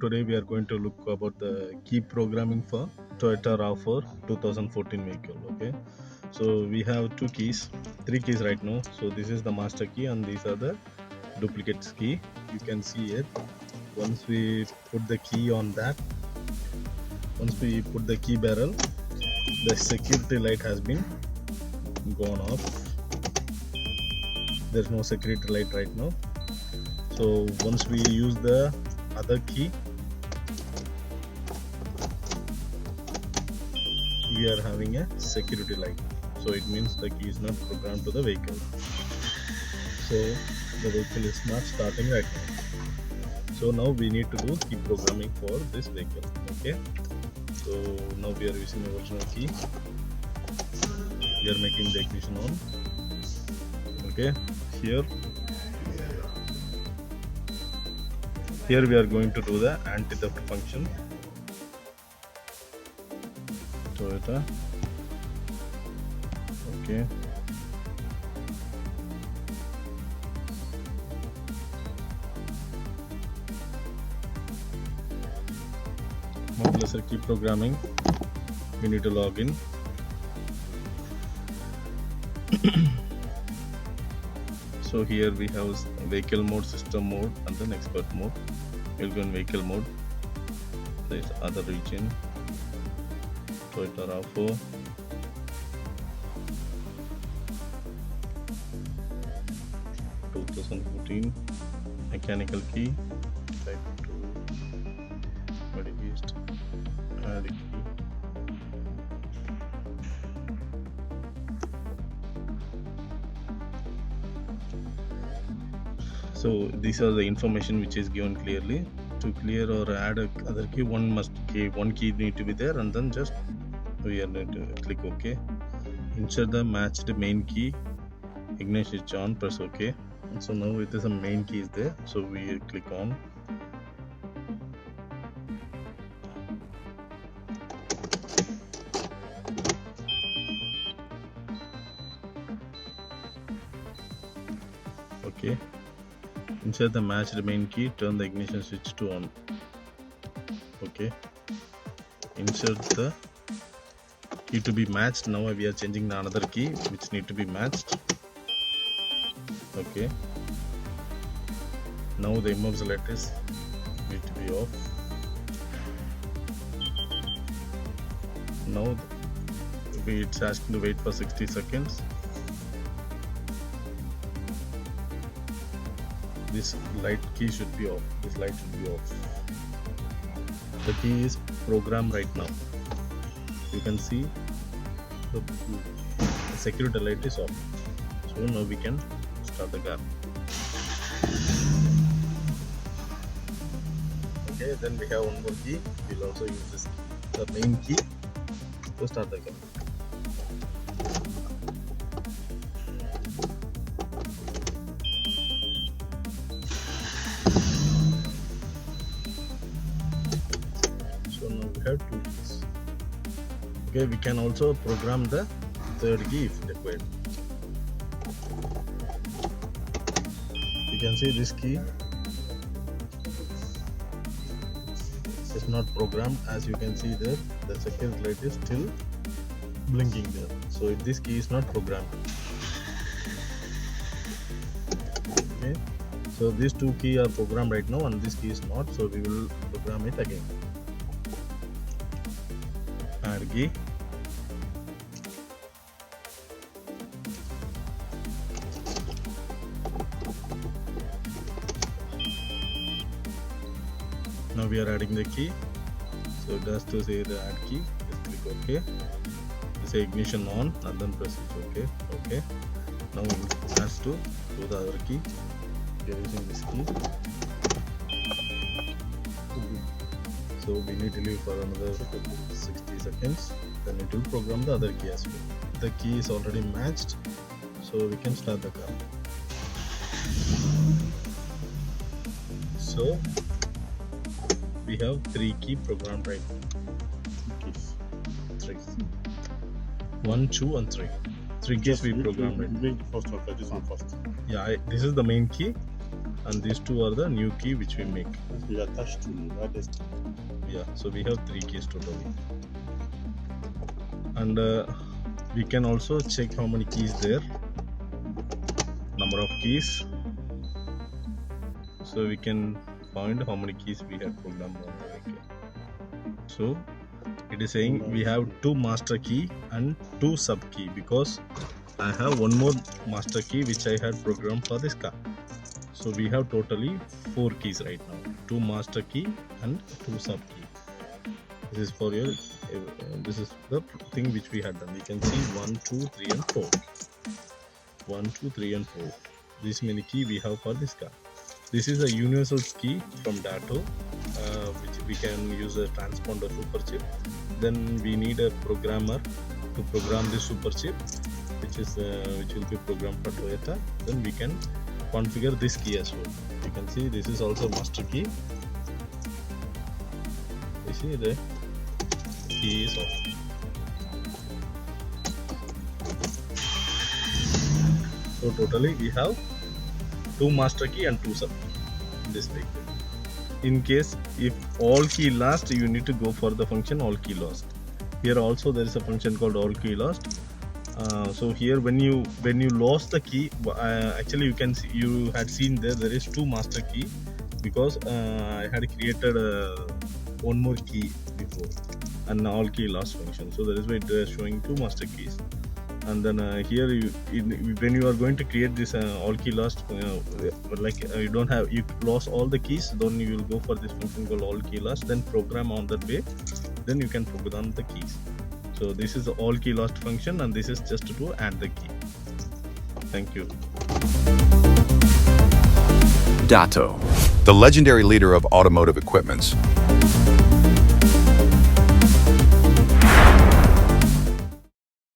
Today we are going to look about the key programming for Toyota RAV4 2014 vehicle. Okay, so we have three keys right now. So this is the master key and these are the duplicates key. You can see it. Once we put the key on that, once we put the key barrel, the security light has been gone off. There's no security light right now. So once we use the other key, we are having a security light. So it means the key is not programmed to the vehicle. So the vehicle is not starting right now. So now we need to do key programming for this vehicle. Okay. So now we are using the original key. We are making the ignition on. Okay. Here we are going to do the anti-theft function. Toyota. Okay. Mobilizer key programming. We need to log in. So here we have vehicle mode, system mode, and then expert mode. We'll go in vehicle mode. There is other region. Toyota RAV4. Mechanical key. Type 2. East. Add a key. So these are the information which is given clearly. To clear or add other key, one key need to be there, and then just we are going to click OK. Insert the matched main key. Ignition is on. Press OK. So now it is a main key is there. So we click on. Okay. Insert the matched main key, turn the ignition switch to on. Okay. Insert the key to be matched. Now we are changing the another key which need to be matched. Okay. Now the immobilizer is need to be off. Now it's asking to wait for 60 seconds. This light key should be off. This light should be off. The key is programmed right now. You can see the security light is off. So now we can start the car. Okay, then we have one more key. We'll also use this key, the main key, to start the car. Have two keys. Okay, we can also program the third key if required. You can see this key is not programmed. As you can see there, the security light is still blinking there. So this key is not programmed. Okay, so these two keys are programmed right now and this key is not, so we will program it again. Add key. Now we are adding the key. So it has to say the add key. Just click OK. Say ignition on and then press OK. Okay. Now it has to do the other key. We are using this key. So we need to leave for another 60 seconds. Then it will program the other key as well. The key is already matched, so we can start the car. So we have three key programmed right now. Keys. 3. 1, 2, and 3. 3 keys we programmed right. Make the first one, this one first. Yeah, this is the main key, and these two are the new key which we make. is attached to that is. Yeah, so we have 3 keys totally. And we can also check how many keys there, number of keys. So we can find how many keys we have programmed on the vehicle. So it is saying we have 2 master key and 2 sub key, because I have one more master key which I had programmed for this car. So we have totally 4 keys right now, 2 master key and 2 sub key. This is for your this is the thing which we had done. We can see 1, 2, 3 and 4. 1, 2, 3 and 4. This many key we have for this car. This is a universal key from DaTo, which we can use a transponder super chip. Then we need a programmer to program this super chip, which will be programmed for Toyota. Then we can configure this key as well. You can see this is also master key. You see the key is off. So totally we have 2 master key and 2 sub key in this vehicle. In case if all key lost, you need to go for the function all key lost. Here also there is a function called all key lost. So here when you lost the key, actually you can see, you had seen there is 2 master key, because I had created one more key before, and all key lost function. So that is why it is showing 2 master keys. And then here when you are going to create this all key lost, you lost all the keys, then you will go for this function called all key lost, then program on that way, then you can program the keys. So this is the all key lost function, and this is just to add the key. Thank you. DaTo, the legendary leader of automotive equipments.